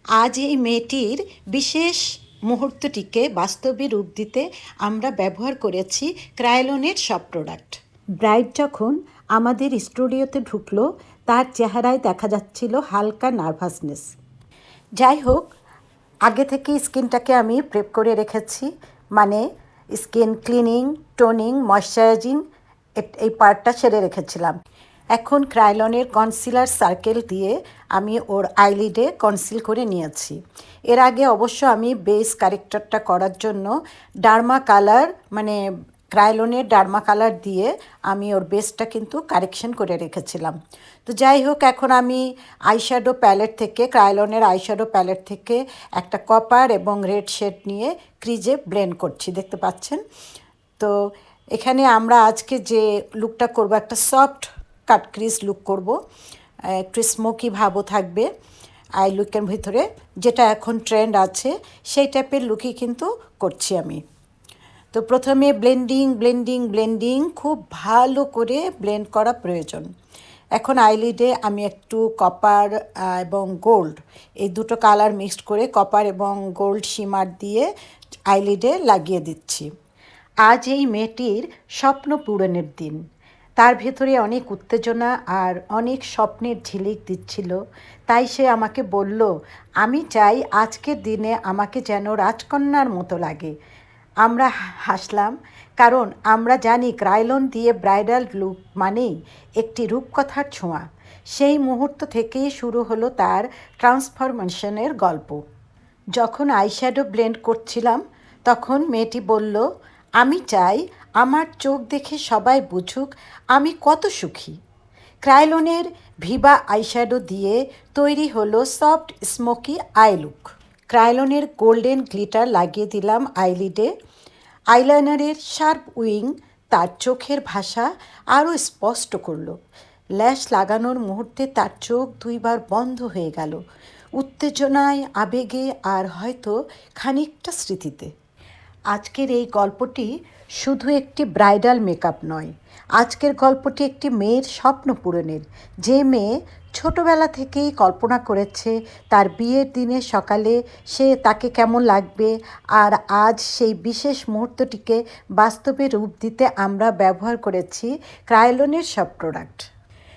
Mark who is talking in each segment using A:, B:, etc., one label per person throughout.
A: আজ এই মেয়েটির বিশেষ মুহূর্তটিকে বাস্তবে রূপ দিতে আমরা ব্যবহার করেছি ক্রায়োলনের সব প্রোডাক্ট। ব্রাইড যখন আমাদের স্টুডিওতে ঢুকলো তার চেহারায় দেখা যাচ্ছিল হালকা নার্ভাসনেস। যাই হোক, আগে থেকে স্কিনটাকে আমি প্রেপ করে রেখেছি, মানে স্কিন ক্লিনিং, টোনিং, ময়শ্চারাইজিং এই পার্টটা সেরে রেখেছিলাম। এখন ক্রায়োলনের কনসিলার সার্কেল দিয়ে আমি ওর আইলিডে কনসিল করে নিয়েছি। এর আগে অবশ্য আমি বেস কারেক্টরটা করার জন্য ডার্মা কালার, মানে ক্রায়োলনের ডার্মা কালার দিয়ে আমি ওর বেসটা কিন্তু কারেকশন করে রেখেছিলাম। তো যাই হোক, এখন আমি আইশ্যাডো প্যালেট থেকে, ক্রায়োলনের আইশ্যাডো প্যালেট থেকে একটা কপার এবং রেড শেড নিয়ে ক্রিজে ব্লেন্ড করছি, দেখতে পাচ্ছেন। তো এখানে আমরা আজকে যে লুকটা করব, একটা সফট কাট ক্রিজ লুক করব, একটু স্মোকি ভাবও থাকবে আই লুকের ভিতরে, যেটা এখন ট্রেন্ড আছে সেই টাইপের লুকই কিন্তু করছি আমি। তো প্রথমে ব্লেন্ডিং খুব ভালো করে ব্লেন্ড করা প্রয়োজন। এখন আইলিডে আমি একটু কপার এবং গোল্ড, এই দুটো কালার মিক্সড করে কপার এবং গোল্ড শিমার দিয়ে আইলিডে লাগিয়ে দিচ্ছি। আজ এই মেয়েটির স্বপ্ন পূরণের দিন। তার ভেতরে অনেক উত্তেজনা আর অনেক স্বপ্নের ঝিলিক দিচ্ছিল। তাই সে আমাকে বলল, আমি চাই আজকের দিনে আমাকে যেন রাজকন্যার মতো লাগে। আমরা হাসলাম, কারণ আমরা জানি ক্রায়োলন দিয়ে ব্রাইডাল লুক মানেই একটি রূপকথার ছোঁয়া। সেই মুহূর্ত থেকেই শুরু হলো তার ট্রান্সফরমেশনের গল্প। যখন আইশ্যাডো ব্লেন্ড করছিলাম তখন মেয়েটি বলল, আমি চাই আমার চোখ দেখে সবাই বুঝুক আমি কত সুখী। ক্রায়োলনের ভিভা আইশ্যাডো দিয়ে তৈরি হলো সফট স্মোকি আই লুক। ক্রায়োলনের গোল্ডেন গ্লিটার লাগিয়ে দিলাম আইলিডে। আইলাইনারের শার্প উইং তার চোখের ভাষা আরও স্পষ্ট করলো। ল্যাশ লাগানোর মুহূর্তে তার চোখ দুইবার বন্ধ হয়ে গেল, উত্তেজনায়, আবেগে আর হয়তো খানিকটা স্মৃতিতে। আজকের এই গল্পটি শুধু একটি ব্রাইডাল মেকআপ নয়, আজকের গল্পটি একটি মেয়ের স্বপ্ন পূরণের। যে মেয়ে ছোটবেলা থেকেই কল্পনা করেছে তার বিয়ের দিনের সকালে সে তাকে কেমন লাগবে, আর আজ সেই বিশেষ মুহূর্তটিকে বাস্তবে রূপ দিতে আমরা ব্যবহার করেছি ক্রায়োলনের সব product.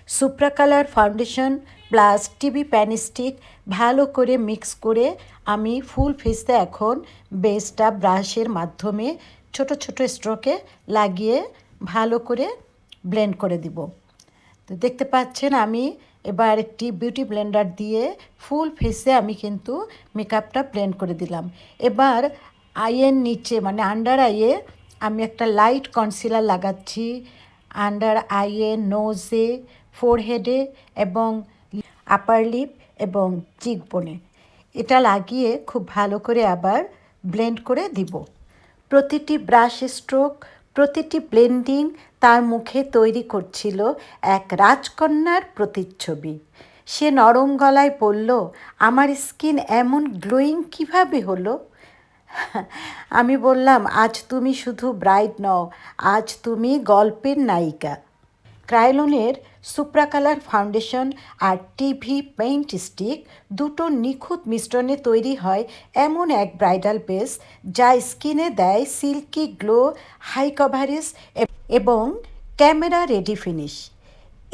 A: Supra colour foundation plus TB pan stick ভালো করে মিক্স করে আমি ফুল ফেসে এখন বেসটা ব্রাশের মাধ্যমে ছোট ছোট স্ট্রোকে লাগিয়ে ভালো করে ব্লেন্ড করে দিব। তো দেখতে পাচ্ছেন আমি এবার একটি বিউটি ব্লেন্ডার দিয়ে ফুল ফেসে আমি কিন্তু মেকআপটা ব্লেন্ড করে দিলাম। এবার আইয়ের নিচে, মানে আন্ডার আইয়ে আমি একটা লাইট কনসিলার লাগাচ্ছি, আন্ডার আইয়ে, নোজে, ফোরহেডে এবং আপার লিপ এবং চিকবোনে। এটা লাগিয়ে খুব ভালো করে আবার ব্লেন্ড করে দিব। প্রতিটি ব্রাশ স্ট্রোক, প্রতিটি ব্লেন্ডিং তার মুখে তৈরি করছিল এক রাজকন্যার প্রতিচ্ছবি। সে নরম গলায় বলল, আমার স্কিন এমন গ্লোয়িং কিভাবে হলো? আমি বললাম, আজ তুমি শুধু ব্রাইড নও, আজ তুমি গল্পের নায়িকা। ক্রায়োলনের সুপ্রা কালার ফাউন্ডেশন আর টিভি পেইন্ট স্টিক দুটো নিখুঁত মিশ্রণে তৈরি হয় এমন এক ব্রাইডাল বেস যা স্কিনে দেয় সিল্কি গ্লো, হাই কভারেজ এবং ক্যামেরা রেডি ফিনিশ।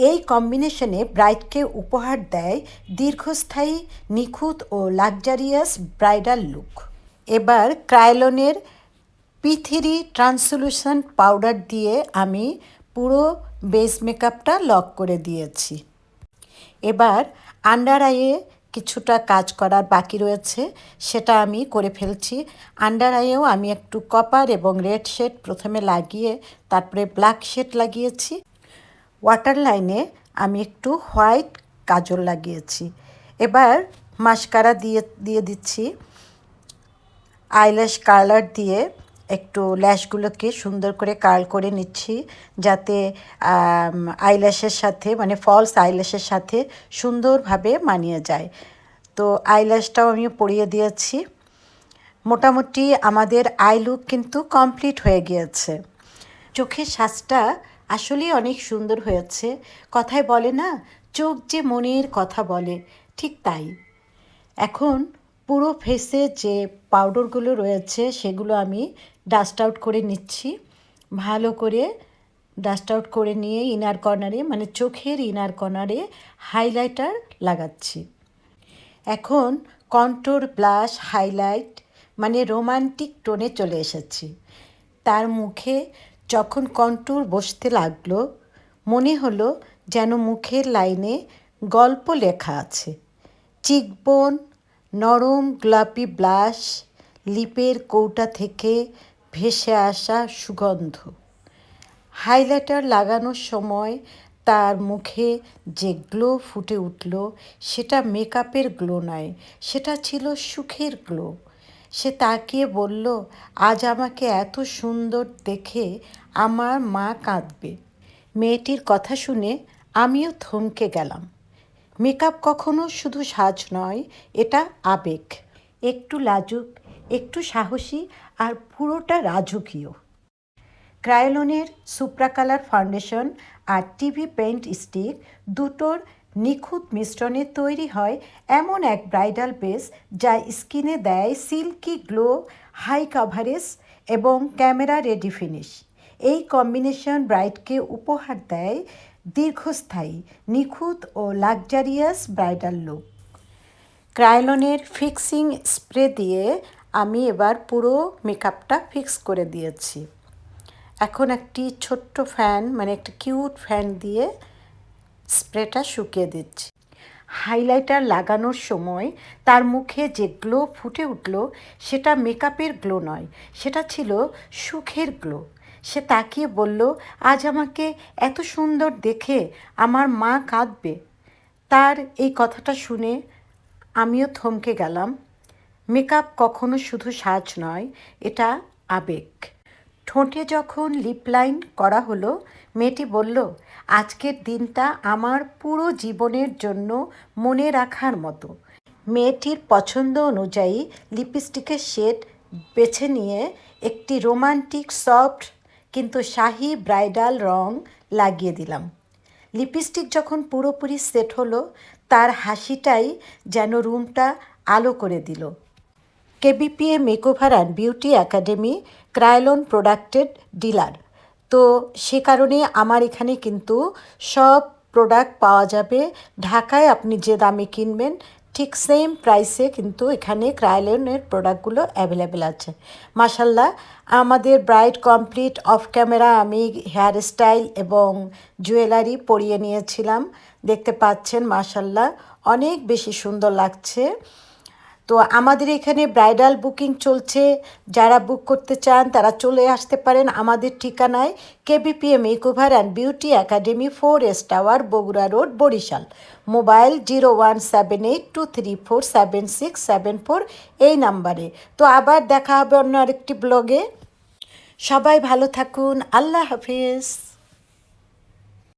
A: এই কম্বিনেশনে ব্রাইডকে উপহার দেয় দীর্ঘস্থায়ী, নিখুঁত ও লাক্সারিয়াস ব্রাইডাল লুক। এবার ক্রায়োলনের P3 ট্রান্সলুসেন্ট পাউডার দিয়ে আমি পুরো বেস মেকআপটা লক করে দিয়েছি। এবার আন্ডার আইয়ে কিছুটা কাজ করার বাকি রয়েছে, সেটা আমি করে ফেলছি। আন্ডার আইয়েও আমি একটু কপার এবং রেড শেড প্রথমে লাগিয়ে তারপরে ব্ল্যাক শেড লাগিয়েছি। ওয়াটার লাইনে আমি একটু হোয়াইট কাজল লাগিয়েছি। এবার মাস্কারা দিয়ে দিচ্ছি। আইল্যাশ কার্লার দিয়ে একটু ল্যাশগুলোকে সুন্দর করে কার্ল করে নিচ্ছি, যাতে আইল্যাশের সাথে, মানে ফলস আইল্যাশের সাথে সুন্দরভাবে মানিয়ে যায়। তো আইল্যাশটাও আমি পরিয়ে দিয়েছি। মোটামুটি আমাদের আই লুক কিন্তু কমপ্লিট হয়ে গিয়েছে। চোখের সাজটা আসলেই অনেক সুন্দর হয়েছে। কথায় বলে না, চোখ যে মনের কথা বলে, ঠিক তাই। এখন পুরো ফেসে যে পাউডারগুলো রয়েছে সেগুলো আমি ডাস্ট আউট করে নিচ্ছি। ভালো করে ডাস্ট আউট করে নিয়ে ইনার কর্নারে, মানে চোখের ইনার কর্নারে হাইলাইটার লাগাচ্ছি। এখন কন্ট্যুর, ব্লাশ, হাইলাইট মানে রোমান্টিক টোনে চলে এসেছি। তার মুখে যখন কন্ট্যুর বসতে লাগলো, মনে হলো যেন মুখের লাইনে গল্প লেখা আছে। চিকবোন, নরম গোলাপি ব্লাশ, লিপের কৌটা থেকে ভেসে আসা সুগন্ধ। হাইলাইটার লাগানোর সময় তার মুখে যে গ্লো ফুটে উঠল, সেটা মেকআপের গ্লো নয়, সেটা ছিল সুখের গ্লো। সে তাকিয়ে বলল, আজ আমাকে এত সুন্দর দেখে আমার মা কাঁদবে। মেয়েটির কথা শুনে আমিও থমকে গেলাম। মেকআপ কখনো শুধু সাজ নয়, এটা আবেগ। একটু লাজুক, একটু সাহসী, আর পুরোটা রাজকীয়। ক্রায়োলনের সুপ্রা কালার ফাউন্ডেশন আর টিভি পেইন্ট স্টিক দুটোর নিখুঁত মিশ্রণে তৈরি হয় এমন এক ব্রাইডাল বেস যা স্কিনে দেয় সিল্কি গ্লো, হাই কাভারেজ এবং ক্যামেরা রেডি ফিনিশ। এই কম্বিনেশন ব্রাইডকে উপহার দেয় দীর্ঘস্থায়ী, নিখুঁত ও লাক্সারিয়াস ব্রাইডাল লুক। ক্রায়োলনের ফিক্সিং স্প্রে দিয়ে আমি এবার পুরো মেকআপটা ফিক্স করে দিয়েছি। এখন একটি ছোট্ট ফ্যান, মানে একটা কিউট ফ্যান দিয়ে স্প্রেটা শুকিয়ে দিচ্ছি। হাইলাইটার লাগানোর সময় তার মুখে যে গ্লো ফুটে উঠল, সেটা মেকআপের গ্লো নয়, সেটা ছিল সুখের গ্লো। সে তাকিয়ে বলল, আজ আমাকে এত সুন্দর দেখে আমার মা কাঁদবে। তার এই কথাটা শুনে আমিও থমকে গেলাম। মেকআপ কখনো শুধু সাজ নয়, এটা আবেগ। ঠোঁটে যখন লিপ লাইন করা হলো, মেয়েটি বলল, আজকের দিনটা আমার পুরো জীবনের জন্য মনে রাখার মতো। মেয়েটির পছন্দ অনুযায়ী লিপস্টিকের শেড বেছে নিয়ে একটি রোমান্টিক, সফট কিন্তু শাহি ব্রাইডাল রং লাগিয়ে দিলাম। লিপস্টিক যখন পুরোপুরি সেট হলো, তার হাসিটাই যেন রুমটা আলো করে দিল। কেবিপিএ মেকওভার অ্যান্ড বিউটি একাডেমি ক্রায়োলন প্রোডাক্টের ডিলার, তো সে কারণে আমার এখানে কিন্তু সব প্রোডাক্ট পাওয়া যাবে। ঢাকায় আপনি যে দামে কিনবেন ঠিক সেম প্রাইসে কিন্তু এখানে ক্রায়োলনের প্রোডাক্টগুলো অ্যাভেলেবেল আছে। মাশাল্লাহ, আমাদের ব্রাইড কমপ্লিট অফ ক্যামেরা আমি হেয়ার স্টাইল এবং জুয়েলারি পরিয়ে নিয়েছিলাম। দেখতে পাচ্ছেন মাশাল্লাহ অনেক বেশি সুন্দর লাগছে। তো আমাদের এখানে ব্রাইডাল বুকিং চলছে, যারা বুক করতে চান তারা চলে আসতে পারেন আমাদের ঠিকানায়, KBPA makeover and beauty academy, 4S tower, Bogura road, Barishal. Mobile 017823476774 এই নাম্বারে। তো আবার দেখা হবে অন্য আরেকটি ব্লগে। সবাই ভালো থাকুন, আল্লাহ হাফিজ।